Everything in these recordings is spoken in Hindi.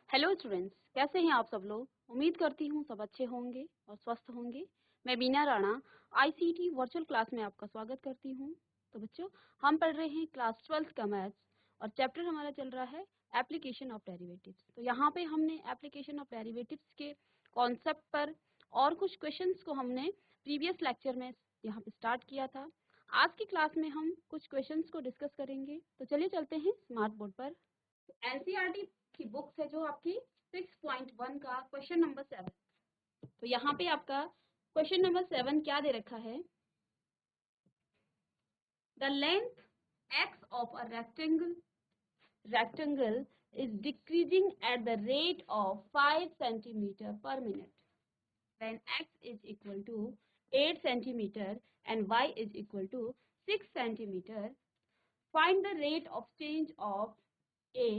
हेलो स्टूडेंट्स, कैसे हैं आप सब लोग। उम्मीद करती हूँ सब अच्छे होंगे और स्वस्थ होंगे। मैं बीना राणा आईसीटी वर्चुअल क्लास में आपका स्वागत करती हूँ। तो बच्चों, हम पढ़ रहे हैं क्लास 12 का मैथ्स और चैप्टर हमारा चल रहा है एप्लीकेशन ऑफ डेरिवेटिव्स। तो यहाँ पे हमने एप्लीकेशन ऑफ डेरिवेटिव्स के कॉन्सेप्ट पर और कुछ क्वेश्चंस को हमने प्रीवियस लेक्चर में यहाँ पे स्टार्ट किया था। आज की क्लास में हम कुछ क्वेश्चंस को डिस्कस करेंगे। तो चलिए चलते हैं स्मार्ट बोर्ड पर। एनसीईआरटी की बुक्स है जो आपकी 6.1 का क्वेश्चन नंबर 7। तो यहाँ पे आपका क्वेश्चन नंबर 7 क्या दे रखा है। The length x of a rectangle is decreasing at the rate of 5 centimeter per minute when x is equal to 8 centimeter and y is equal to 6 centimeter. Find the rate of change of a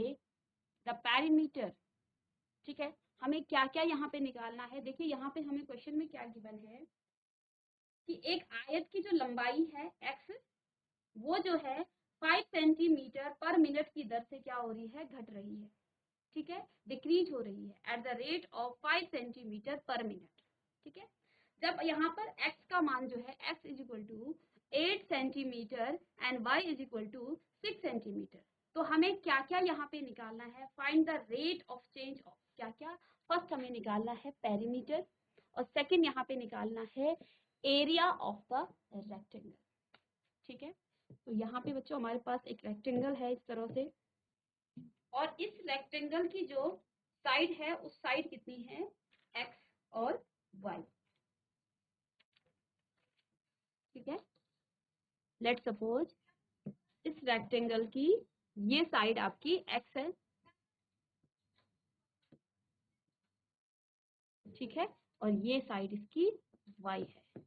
the perimeter। ठीक है, हमें क्या क्या यहाँ पे निकालना है। देखिए यहाँ पे हमें क्वेश्चन में क्या गिवन है कि एक आयत की जो लंबाई है x, वो जो है 5 सेंटीमीटर पर मिनट की दर से क्या हो रही है, घट रही है। ठीक है, डिक्रीज हो रही है eight the rate of 5 centimetre per minute. ठीक है, जब यहाँ पर x का मान जो है x is equal to 8 centimetre and y is equal to 6 centimetre, तो हमें क्या क्या यहाँ पे निकालना है। Find the rate of change of क्या क्या। फर्स्ट हमें निकालना है पेरीमीटर और सेकंड यहाँ पे निकालना है एरिया ऑफ द रेक्टेंगल। ठीक है, तो यहाँ पे बच्चों हमारे पास एक रेक्टेंगल है इस तरह से, और इस रेक्टेंगल की जो साइड है उस साइड कितनी है, x और y। ठीक है, लेट सपोज इस रेक्टेंगल की ये साइड आपकी x है। ठीक है, और ये साइड इसकी y है।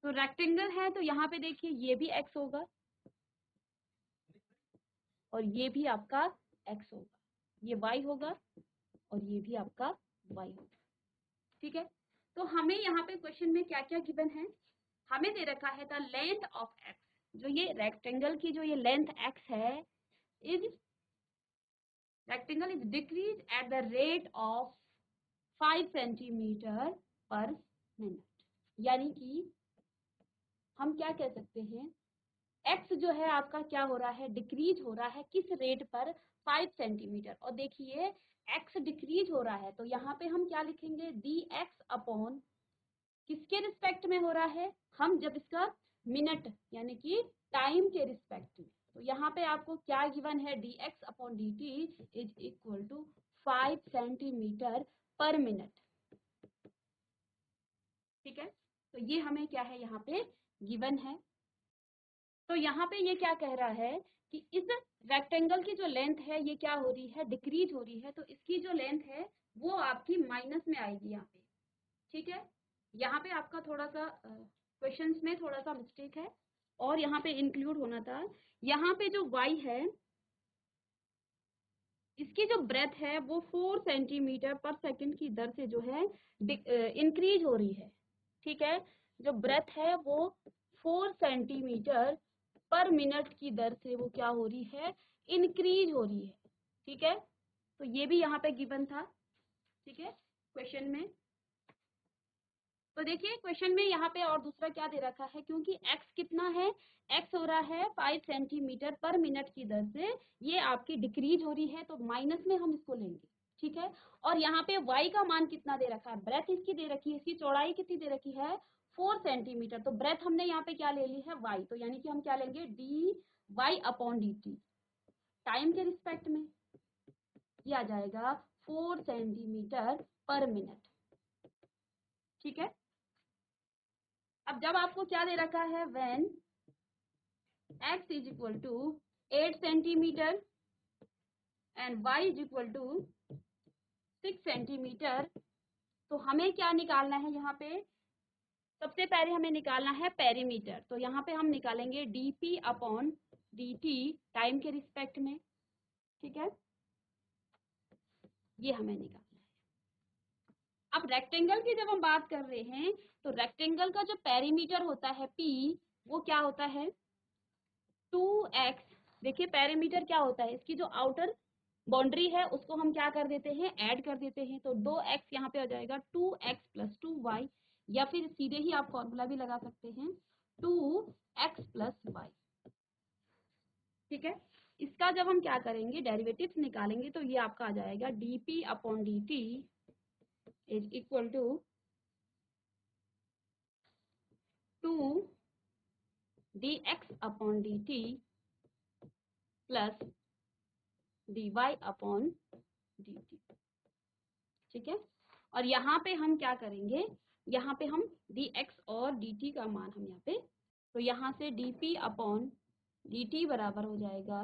तो रेक्टेंगल है तो यहाँ पे देखिए ये भी x होगा और ये भी आपका x होगा, ये y होगा और ये भी आपका y होगा। ठीक है, तो हमें यहाँ पे क्वेश्चन में क्या क्या गिवन है। हमें दे रखा है द लेंथ ऑफ x, जो ये रेक्टेंगल की जो ये लेंथ x है, is rectangle is decrease at the rate of 5 centimetre per minute. यानी कि हम क्या कह सकते हैं, x जो है आपका क्या हो रहा है, डिक्रीज हो रहा है। किस रेट पर, 5 सेंटीमीटर। और देखिए x डिक्रीज हो रहा है तो यहाँ पे हम क्या लिखेंगे, dx अपॉन किसके रिस्पेक्ट में हो रहा है, हम जब इसका मिनट यानी कि टाइम के रिस्पेक्ट में। तो यहाँ पे आपको क्या गिवन है, dx upon dt is equal to 5 centimetre per minute. ठीक है, तो ये हमें क्या है यहाँ पे गिवन है। तो यहाँ पे ये क्या कह रहा है कि इस रेक्टेंगल की जो लेंथ है ये क्या हो रही है, डिक्रीज हो रही है। तो इसकी जो लेंथ है वो आपकी माइनस में आएगी यहाँ पे। ठीक है, यहाँ पे आपका थोड़ा सा क्वेश्चंस में थोड़ा सा मिस्टेक है और यहाँ पे इंक्लूड होना था। यहाँ पे जो y है इसकी जो ब्रेथ है वो 4 सेंटीमीटर पर सेकंड की दर से जो है इंक्रीज हो रही है। ठीक है, जो ब्रेथ है वो 4 सेंटीमीटर पर मिनट की दर से वो क्या हो रही है, इंक्रीज हो रही है। ठीक है, तो ये भी यहाँ पे गिवन था। ठीक है, क्वेश्चन में। तो देखिए क्वेश्चन में यहाँ पे और दूसरा क्या दे रखा है, क्योंकि x कितना है, x हो रहा है 5 सेंटीमीटर पर मिनट की दर से, ये आपकी डिक्रीज हो रही है तो माइनस में हम इसको लेंगे। ठीक है, और यहाँ पे y का मान कितना दे रखा है, ब्रेथ इसकी दे रखी है, इसकी चौड़ाई कितनी दे रखी है, 4 सेंटीमीटर। तो ब्रेथ हमने यहाँ पे क्या ले ली है, y। तो यानी कि हम क्या लेंगे, D Y upon D T time के रिस्पेक्ट में, ये आ जाएगा 4 सेंटीमीटर पर मिनट। ठीक है, अब जब आपको क्या दे रखा है, when x is equal to 8 centimetre and y is equal to 6 centimetre, तो हमें क्या निकालना है यहाँ पे, सबसे पहले हमें निकालना है पेरीमीटर। तो यहाँ पे हम निकालेंगे dp अपॉन dt टाइम के रिस्पेक्ट में। ठीक है, ये हमें निकालना है। अब रेक्टेंगल की जब हम बात कर रहे हैं तो रेक्टेंगल का जो पेरीमीटर होता है p, वो क्या होता है 2x। देखिए पेरीमीटर क्या होता है, इसकी जो आउटर बाउंड्री है उसको हम क्या कर देते हैं, ऐड कर देते हैं। तो 2x यहाँ पे आ जाएगा 2x प्लस 2y, या फिर सीधे ही आप फॉर्मूला भी लगा सकते हैं 2x प्लस y। ठीक है, इसका जब हम क्या करेंगे, डेरिवेटिव्स निकालेंगे, तो ये आपका आ जाएगा dp upon dt is equal to 2 dx upon dt plus dy upon dt। ठीक है, और यहाँ पे हम क्या करेंगे, यहाँ पे हम dx और dt का मान हम यहाँ पे, तो यहाँ से dp अपॉन dt बराबर हो जाएगा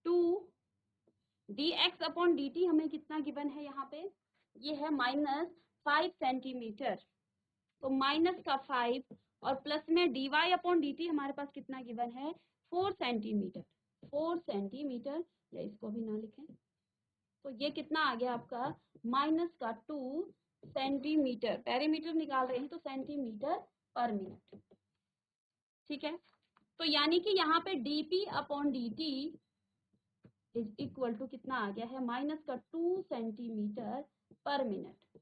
2 dx अपॉन dt, हमें कितना गिवन है यहाँ पे, ये है -5 सेंटीमीटर, तो माइनस का 5 और प्लस में dy अपॉन dt हमारे पास कितना गिवन है 4 सेंटीमीटर, 4 सेंटीमीटर, या इसको भी ना लिखें, तो ये कितना आ गया आपका माइनस का 2 सेंटीमीटर, पेरीमीटर निकाल रहे हैं तो सेंटीमीटर पर मिनट। ठीक है, तो यानी कि यहाँ पे dp upon dt is equal to कितना आ गया है माइनस का 2 सेंटीमीटर पर मिनट।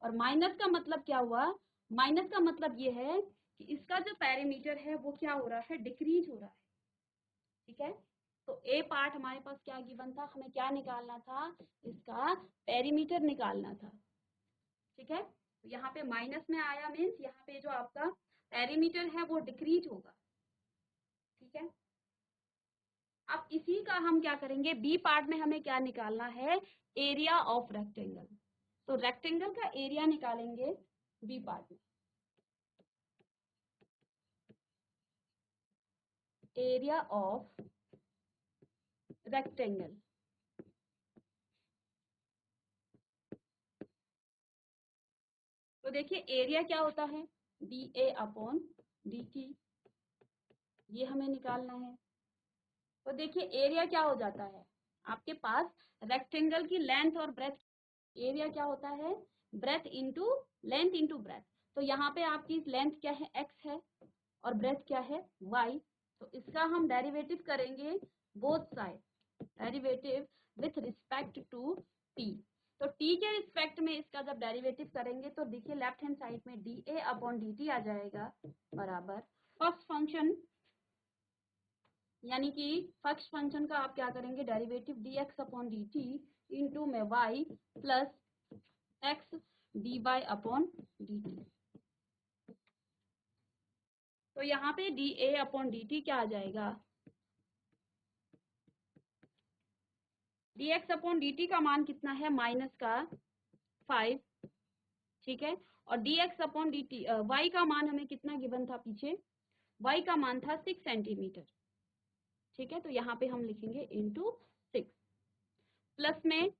और माइनस का मतलब क्या हुआ, माइनस का मतलब ये है कि इसका जो पेरीमीटर है वो क्या हो रहा है, डिक्रीज हो रहा है। ठीक है, तो ए पार्ट हमारे पास क्या गिवन था, हमें क्या निकालना था, इसका पेरीमीटर निकालना था। ठीक है, तो यहाँ पे माइनस में आया मीन्स यहाँ पे जो आपका पेरीमीटर है वो डिक्रीज होगा। ठीक है, अब इसी का हम क्या करेंगे, बी पार्ट में हमें क्या निकालना है, एरिया ऑफ रेक्टेंगल। तो रेक्टेंगल का एरिया निकालेंगे बी पार्ट में, एरिया ऑफ रेक्टेंगल। तो देखिए एरिया क्या होता है, D A upon D T, ये हमें निकालना है। तो देखिए एरिया क्या हो जाता है, आपके पास रेक्टेंगल की लेंथ और ब्रेथ, एरिया क्या होता है, breath into length into breadth. तो यहाँ पे आपकी लेंथ क्या है, x है, और ब्रेथ क्या है, y। तो इसका हम डेरिवेटिव करेंगे both side, derivative with respect to t। तो t के रिस्पेक्ट में इसका जब डेरिवेटिव करेंगे तो देखिए लेफ्ट हैंड साइड में dA अपॉन dt आ जाएगा बराबर फर्स्ट फंक्शन, यानी कि फर्स्ट फंक्शन का आप क्या करेंगे, derivative dx upon dt into में y plus x dy upon dt। तो यहाँ पे dA अपॉन dt क्या आ जाएगा, dx अपॉन dt का मान कितना है, माइनस का 5। ठीक है, और dx अपॉन dt y का मान हमें कितना गिवन था पीछे, y का मान था 6 सेंटीमीटर। ठीक है, तो यहाँ पे हम लिखेंगे इंटू 6, प्लस में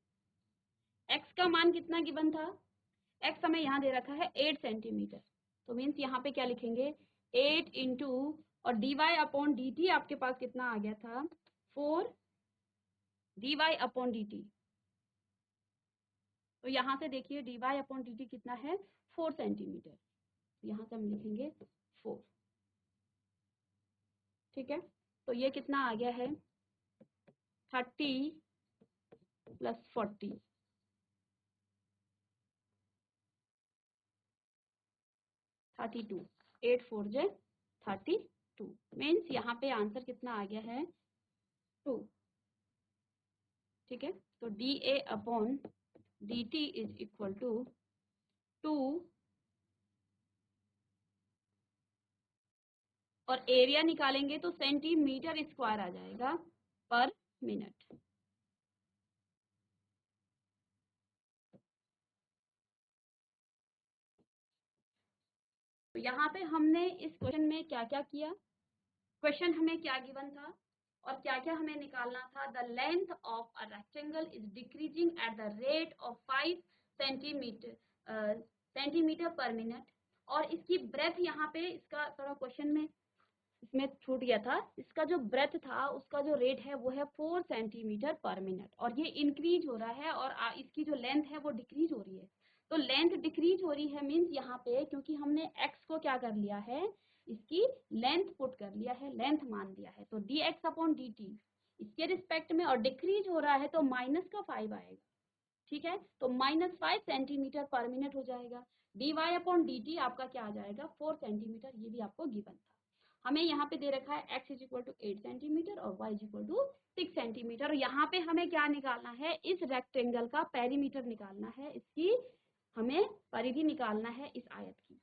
x का मान कितना गिवन था, x हमें यहाँ दे रखा है 8 सेंटीमीटर, तो मीन्स यहाँ पे क्या लिखेंगे 8 इंटू, और dy अपॉन dt आपके पास कितना आ गया था 4 dy अपॉन dt। तो यहाँ से देखिए dy अपॉन dt कितना है 4 सेंटीमीटर, यहाँ से हम लिखेंगे 4। ठीक है, तो ये कितना आ गया है 30 प्लस 40, 32, 8 4 जे 32, मीन्स यहाँ पे आंसर कितना आ गया है 2। ठीक है, तो dA upon dt is equal to 2, और एरिया निकालेंगे तो सेंटीमीटर स्क्वायर आ जाएगा पर मिनट। तो यहाँ पे हमने इस क्वेश्चन में क्या क्या किया, क्वेश्चन हमें क्या गिवन था और क्या क्या हमें निकालना था, the length of a rectangle is decreasing eight the rate of 5 centimetre per minute, और इसकी ब्रेथ यहाँ पे, इसका थोड़ा क्वेश्चन में इसमें छूट गया था, इसका जो ब्रेथ था उसका जो रेट है वो है 4 सेंटीमीटर पर मिनट, और ये इंक्रीज हो रहा है, और इसकी जो लेंथ है वो डिक्रीज हो रही है। तो लेंथ डिक्रीज हो रही है मीन्स यहाँ पे, क्योंकि हमने x को क्या कर लिया है, इसकी लेंथ पुट कर लिया है, लेंथ मान लिया है, तो dx अपॉन dt इसके रिस्पेक्ट में और डिक्रीज हो रहा है तो माइनस का 5 आएगा, ठीक है। तो -5 सेंटीमीटर पर मिनट हो जाएगा। dy/dt आपका क्या आ जाएगा 4 सेंटीमीटर, ये भी आपको गिवन था। हमें यहाँ पे दे रखा है x = 8 सेंटीमीटर और y = 6 सेंटीमीटर। और यहाँ पे हमें क्या निकालना है, इस रेक्टेंगल का पेरीमीटर निकालना है, इसकी हमें परिधि निकालना है इस आयत की,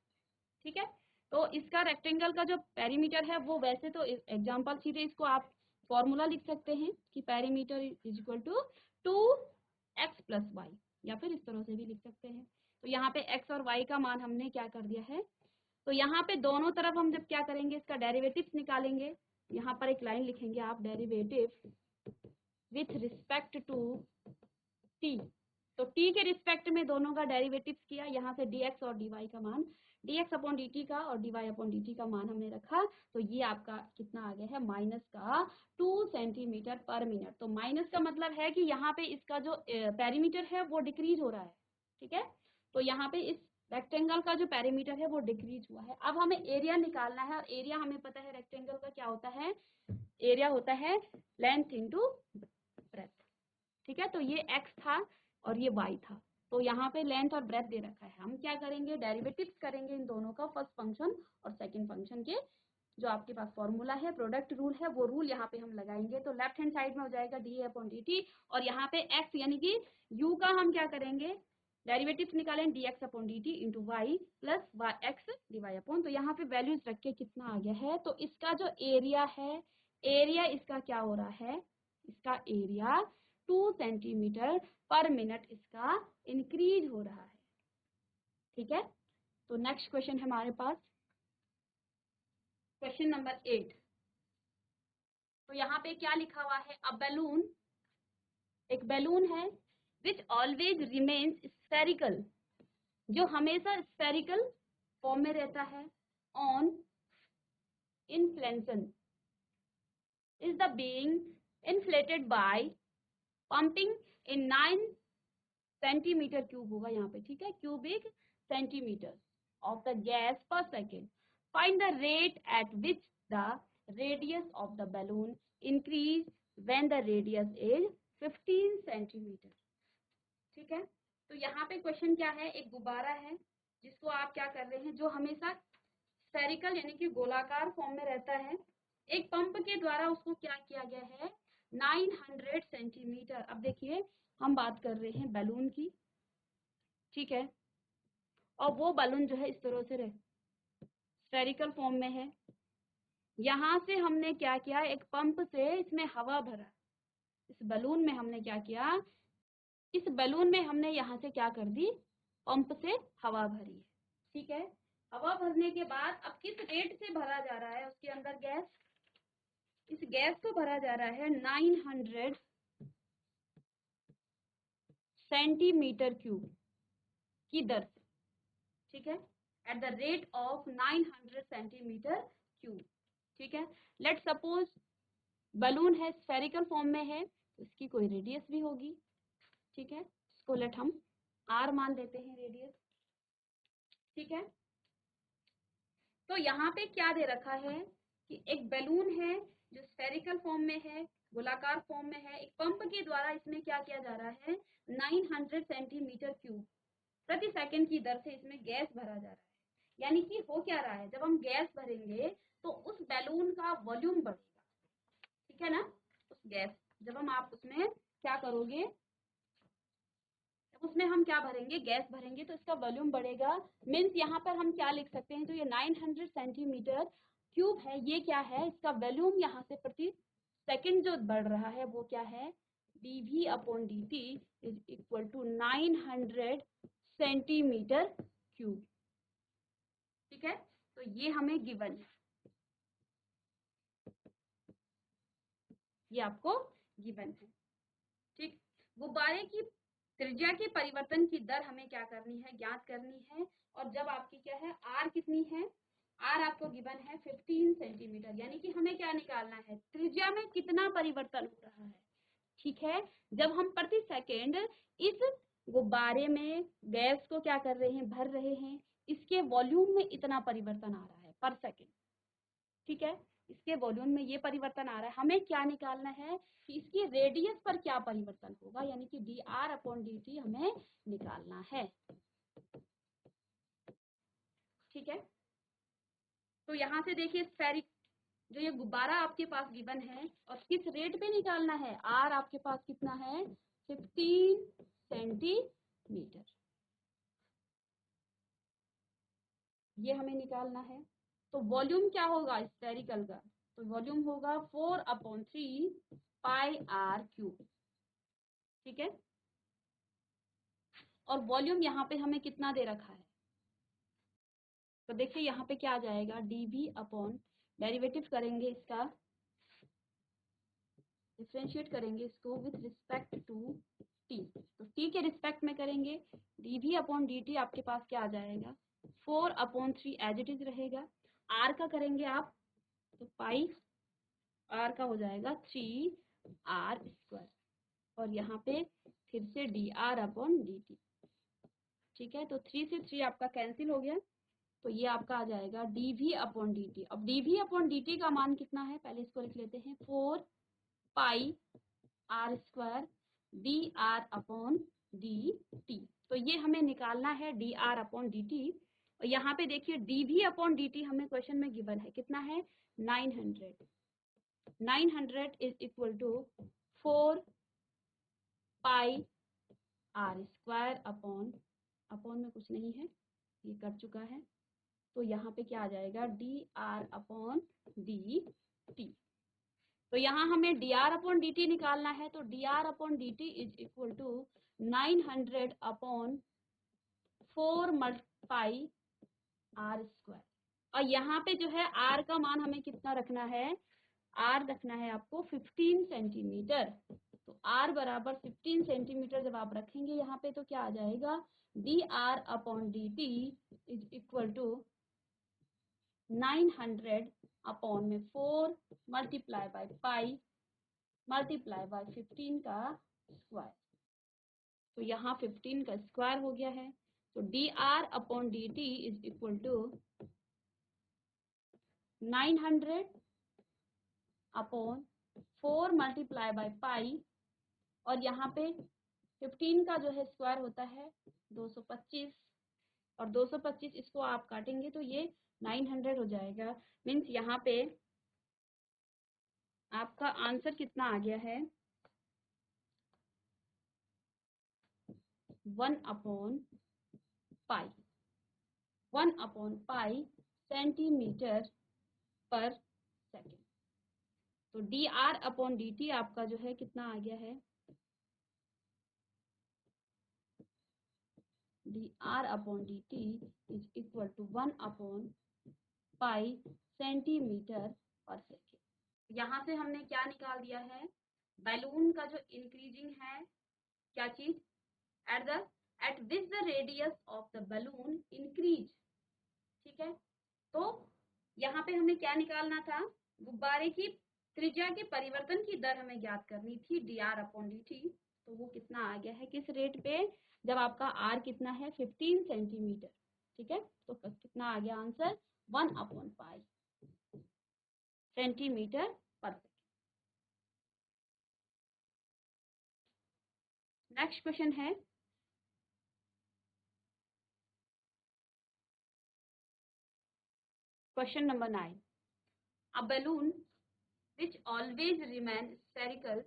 ठीक है। तो इसका रेक्टेंगल का जो पेरीमीटर है वो वैसे तो एग्जाम्पल सीधे इसको आप फॉर्मूला लिख सकते हैं कि पेरीमीटर = 2x + y, या फिर इस तरह से भी लिख सकते हैं। तो यहाँ पे x और y का मान हमने क्या कर दिया है, तो यहाँ पे दोनों तरफ हम जब क्या करेंगे, इसका डेरिवेटिव्स निकालेंगे। यहाँ पर एक लाइन लिखेंगे आप, derivative with respect to t। तो t के रिस्पेक्ट में दोनों का डेरिवेटिव्स किया, यहाँ से dx और dy का मान, dx/dt का और dy/dt का मान हमने रखा। तो ये आपका कितना आ गया है, -2 सेंटीमीटर पर मिनट। तो माइनस का मतलब है कि यहाँ पे इसका जो पेरीमीटर है वो डिक्रीज हो रहा है, ठीक है। तो यहाँ पे इस रेक्टेंगल का जो पेरीमीटर है वो डिक्रीज हुआ है। अब हमें एरिया निकालना है, और एरिया हमें पता है रेक्टेंगल का क्या होता है, एरिया होता है लेंथ इंटू ब्रेथ, ठीक है। तो ये x था और ये y था, तो यहाँ पे लेंथ और ब्रेथ दे रखा है। हम क्या करेंगे, डेरिवेटिव्स करेंगे इन दोनों का, फर्स्ट फंक्शन और सेकंड फंक्शन के। जो आपके पास फॉर्मूला है, प्रोडक्ट रूल है, वो रूल यहाँ पे हम लगाएंगे। तो लेफ्ट हैंड साइड में हो जाएगा dA/dt, और यहाँ पे x यानी कि u का हम क्या करेंगे, डेरिवेटिव्स निकालें, dx/dt into y plus x dy/। तो यहाँ पे वैल्यूज रख के कितना आ गया है, तो इसका जो एरिया है, एरिया इसका क्या हो रहा है, इसका एरिया 2 सेंटीमीटर पर मिनट इसका इंक्रीज हो रहा है, ठीक है। तो नेक्स्ट क्वेश्चन है हमारे पास, क्वेश्चन नंबर 8। तो यहाँ पे क्या लिखा हुआ है, अ बैलून, एक बैलून है, विच ऑलवेज रिमेन्स स्फेरिकल, जो हमेशा स्फेरिकल फॉर्म में रहता है, on inflation, is the being inflated by pumping in 9 centimetre cube होगा यहाँ पे, ठीक है, cubic centimetre of the gas per second. Find the rate at which the radius of the balloon increase when the radius is 15 centimetre, ठीक है। तो यहाँ पे क्वेश्चन क्या है, एक गुब्बारा है जिसको आप क्या कर रहे हैं, जो हमेशा स्फेरिकल यानी कि गोलाकार फॉर्म में रहता है, एक पंप के द्वारा उसको क्या किया गया है, 900 सेंटीमीटर। अब देखिए हम बात कर रहे हैं बैलून की, ठीक है, और वो बैलून जो है इस तरह से स्फेरिकल फॉर्म में है। यहाँ से हमने क्या किया, एक पंप से इसमें हवा भरा, इस बैलून में हमने क्या किया, इस बैलून में हमने यहाँ से क्या कर दी, पंप से हवा भरी है, ठीक है। हवा भरने के बाद अब किस रेट से भरा जा रहा है उसके अंदर गैस, इस गैस को भरा जा रहा है 900 सेंटीमीटर क्यूब की दर से, ठीक है, eight the rate of 900 centimetre cube, ठीक है। लेट सपोज बलून है, स्फेरिकल फॉर्म में है, तो इसकी कोई रेडियस भी होगी, ठीक है, इसको लेट हम r मान देते हैं रेडियस, ठीक है। तो यहाँ पे क्या दे रखा है कि एक बैलून है जो स्फेरिकल फॉर्म में है, गोलाकार फॉर्म में है, एक पंप के द्वारा इसमें क्या किया जा रहा है, 900 सेंटीमीटर क्यूब प्रति सेकंड की दर से इसमें गैस भरा जा रहा है। यानी कि हो क्या रहा है, जब हम गैस भरेंगे तो उस बैलून का वॉल्यूम बढ़ेगा, ठीक है ना। उस गैस जब हम आप उसमें क्या करोगे, जब उसमें हम क्या भरेंगे, गैस भरेंगे, तो इसका वॉल्यूम बढ़ेगा। मीन्स यहाँ पर हम क्या लिख सकते हैं, जो ये 900 सेंटीमीटर क्यूब है, ये क्या है, इसका वॉल्यूम यहाँ से प्रति सेकंड जो बढ़ रहा है वो क्या है, dV/dt is equal to 900 centimetre cube, ठीक है। तो ये हमें गिवन है, ये आपको गिवन है, ठीक। गुब्बारे की त्रिज्या के परिवर्तन की दर हमें क्या करनी है, ज्ञात करनी है। और जब आपकी क्या है, r कितनी है, r आपको गिवन है 15 सेंटीमीटर, यानी कि हमें क्या निकालना है, त्रिज्या में कितना परिवर्तन हो रहा है, ठीक है। जब हम प्रति सेकेंड इस गुब्बारे में गैस को क्या कर रहे हैं, भर रहे हैं, इसके वॉल्यूम में इतना परिवर्तन आ रहा है पर सेकेंड, ठीक है। इसके वॉल्यूम में ये परिवर्तन आ रहा है, हमें क्या निकालना है कि इसकी रेडियस पर क्या परिवर्तन होगा, यानी कि dr/dt हमें निकालना है। ठीक है, तो यहाँ से देखिए स्फेरिक जो ये गुब्बारा आपके पास गिवन है और किस रेट पे निकालना है, r आपके पास कितना है 15 सेंटीमीटर, ये हमें निकालना है। तो वॉल्यूम क्या होगा स्फेरिकल का, तो वॉल्यूम होगा 4/3 पाई r क्यूब। ठीक है, और वॉल्यूम यहाँ पे हमें कितना दे रखा है, तो देखिए यहाँ पे क्या आ जाएगा dv अपॉन, डेरिवेटिव करेंगे इसका, डिफरेंशिएट करेंगे इसको विथ रिस्पेक्ट टू t, तो t के रिस्पेक्ट में करेंगे, dv अपॉन dt आपके पास क्या आ जाएगा 4/3 एज इट इज रहेगा, r का करेंगे आप तो पाई r का हो जाएगा 3r², और यहाँ पे फिर से dr/dt। ठीक है, तो 3 से 3 आपका कैंसिल हो गया, तो ये आपका आ जाएगा dv/dt। अब dv/dt का मान कितना है, पहले इसको लिख लेते हैं 4 पाई r² dr/dt। तो ये हमें निकालना है dr/dt, और यहाँ पे देखिए dv/dt हमें क्वेश्चन में गिवन है कितना है 900 is equal to 4 pi r² upon में कुछ नहीं है, ये कट चुका है, तो यहाँ पे क्या आ जाएगा dr/dt। तो यहाँ हमें dr/dt निकालना है, तो dr/dt is equal to 900/4 pi r², और यहाँ पे जो है r का मान हमें कितना रखना है, r रखना है आपको 15 सेंटीमीटर, तो r बराबर 15 सेंटीमीटर जब आप रखेंगे यहाँ पे तो क्या आ जाएगा dr/dt is equal to 900/4 multiply by pi multiply by 15 का स्क्वायर, तो यहाँ 15 का स्क्वायर हो गया है, तो dr/dt is equal to 900/4 multiply by pi, और यहाँ पे 15 का जो है स्क्वायर होता है 225, और 225 इसको आप काटेंगे तो ये 900 हो जाएगा, मीन्स यहाँ पे आपका आंसर कितना आ गया है 1/पाई सेंटीमीटर पर सेकेंड। तो dr/dt आपका जो है कितना आ गया है dr/dt इज इक्वल टू 1/पाई सेंटीमीटर पर सेकेंड। यहाँ से हमने क्या निकाल दिया है, बैलून का जो इंक्रीजिंग है क्या चीज, at which the radius of the balloon increase। ठीक है, तो यहाँ पे हमें क्या निकालना था, गुब्बारे की त्रिज्या के परिवर्तन की दर हमें ज्ञात करनी थी dr/dt, तो वो कितना आ गया है किस रेट पे, जब आपका r कितना है 15 सेंटीमीटर। ठीक है, तो कितना आ गया आंसर 1/पाई सेंटीमीटर पर सेकेंड। नेक्स्ट क्वेश्चन है question number 9, a balloon which always remain spherical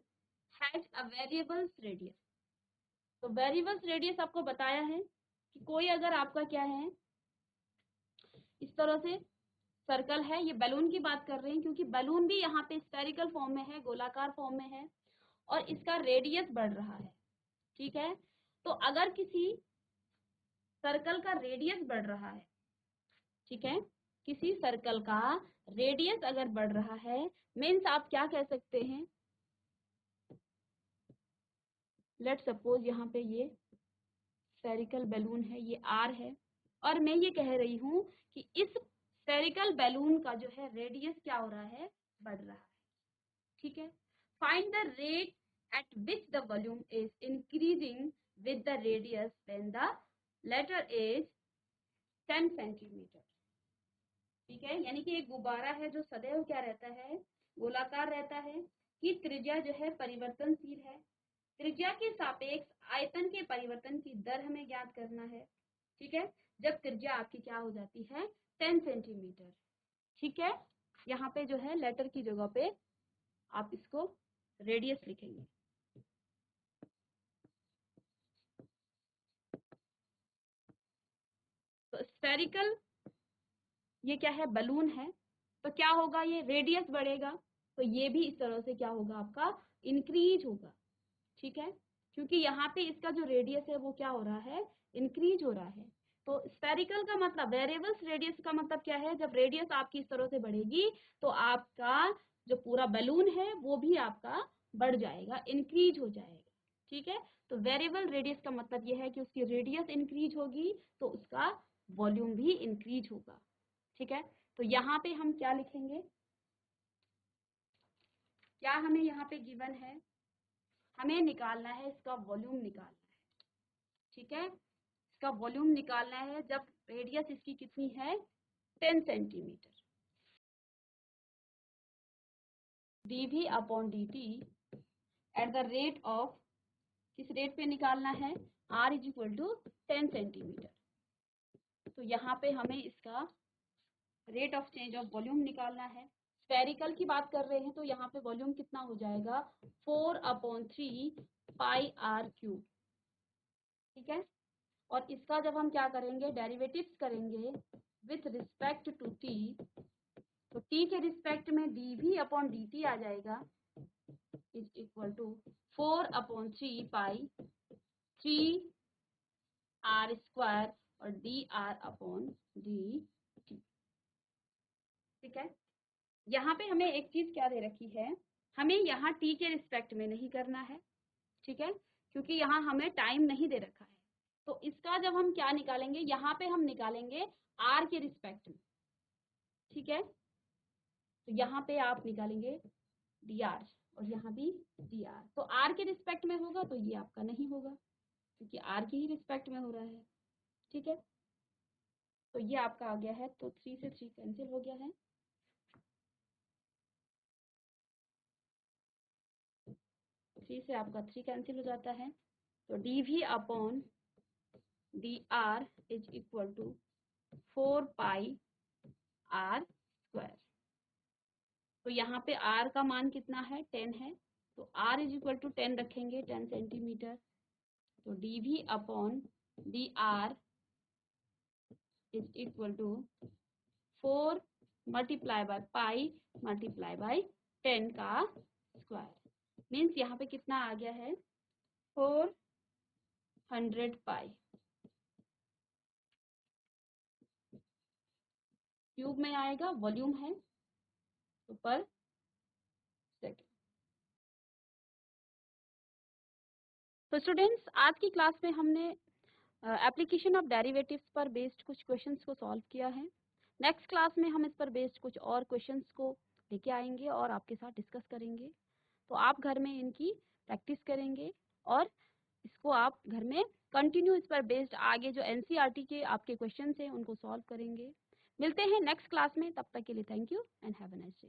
has a variable radius। तो वेरिएबल रेडियस आपको बताया है कि कोई अगर आपका क्या है इस तरह से सर्कल है, ये बैलून की बात कर रहे हैं क्योंकि बैलून भी यहाँ पे स्फेरिकल फॉर्म में है, गोलाकार फॉर्म में है, और इसका रेडियस बढ़ रहा है। ठीक है, तो अगर किसी सर्कल का रेडियस बढ़ रहा है, ठीक है, किसी सर्कल का रेडियस अगर बढ़ रहा है, मीन्स आप क्या कह सकते हैं, लेट सपोज यहाँ पे ये स्फेरिकल बैलून है, ये r है, और मैं ये कह रही हूँ कि इस स्फेरिकल बैलून का जो है रेडियस क्या हो रहा है, बढ़ रहा है। ठीक है, find the rate at which the volume is increasing with the radius when the latter is 10 centimetre. ठीक है, यानी कि एक गुब्बारा है जो सदैव क्या रहता है, गोलाकार रहता है, कि त्रिज्या जो है परिवर्तनशील है। त्रिज्या के सापेक्ष आयतन के परिवर्तन की दर हमें ज्ञात करना है। ठीक है, जब त्रिज्या आपकी क्या हो जाती है 10 सेंटीमीटर। ठीक है, यहाँ पे जो है लेटर की जगह पे आप इसको रेडियस लिखेंगे। तो स्फेरिकल ये क्या है, बलून है, तो क्या होगा, ये रेडियस बढ़ेगा, तो ये भी इस तरह से क्या होगा, आपका इंक्रीज होगा। ठीक है, क्योंकि यहाँ पे इसका जो रेडियस है वो क्या हो रहा है, इंक्रीज हो रहा है। तो स्फेरिकल का मतलब, वेरिएबल्स रेडियस का मतलब क्या है, जब रेडियस आपकी इस तरह से बढ़ेगी तो आपका जो पूरा बैलून है वो भी आपका बढ़ जाएगा, इंक्रीज हो जाएगा। ठीक है, तो वेरिएबल रेडियस का मतलब ये है कि उसकी रेडियस इंक्रीज होगी तो उसका वॉल्यूम भी इंक्रीज होगा। ठीक है, तो यहाँ पे हम क्या लिखेंगे, क्या हमें यहाँ पे गिवन है, हमें निकालना है इसका वॉल्यूम निकालना है। ठीक है, इसका वॉल्यूम निकालना है जब रेडियस इसकी कितनी है 10 centimetre. dv upon dt at the rate of, किस रेट पे निकालना है, r is equal to 10 centimetre. तो यहाँ पे हमें इसका rate of change of volume निकालना है। स्फेरिकल की बात कर रहे हैं तो यहाँ पे वॉल्यूम कितना हो जाएगा 4/3 पाई r क्यूब। ठीक है, और इसका जब हम क्या करेंगे, डेरिवेटिव्स करेंगे विथ रिस्पेक्ट टू t, तो t के रिस्पेक्ट में dv अपॉन dt आ जाएगा is equal to 4/3 pi 3r² और dr अपॉन dt। ठीक है, यहाँ पे हमें एक चीज क्या दे रखी है, हमें यहाँ t के रिस्पेक्ट में नहीं करना है। ठीक है, क्योंकि यहाँ हमें टाइम नहीं दे रखा है, तो इसका जब हम क्या निकालेंगे, यहाँ पे हम निकालेंगे r के रिस्पेक्ट में। ठीक है, तो यहाँ पे आप निकालेंगे dr और यहाँ भी dr, तो r के रिस्पेक्ट में होगा तो ये आपका नहीं होगा क्योंकि r की ही रिस्पेक्ट में हो रहा है। ठीक है, तो ये आपका आ गया है, तो 3 से 3 कैंसिल हो गया है, 3 से आपका 3 कैंसिल हो जाता है, तो dv upon dr is equal to 4 pi r²। तो यहाँ पे r का मान कितना है 10 है, तो r इज इक्वल टू 10 रखेंगे, 10 सेंटीमीटर। तो dv upon dr is equal to 4 multiply by pi multiply by 10 का स्क्वायर, मीन्स यहाँ पे कितना आ गया है 400 पाई क्यूब में आएगा, वॉल्यूम है तो पर सेकेंड। तो स्टूडेंट्स, आज की क्लास में हमने एप्लीकेशन ऑफ डेरिवेटिव्स पर बेस्ड कुछ क्वेश्चंस को सॉल्व किया है। नेक्स्ट क्लास में हम इस पर बेस्ड कुछ और क्वेश्चंस को लेके आएंगे और आपके साथ डिस्कस करेंगे। तो आप घर में इनकी प्रैक्टिस करेंगे और इसको आप घर में कंटिन्यू इस पर बेस्ड आगे जो एनसीईआरटी के आपके क्वेश्चंस हैं उनको सॉल्व करेंगे। मिलते हैं नेक्स्ट क्लास में, तब तक के लिए thank you and have a nice day.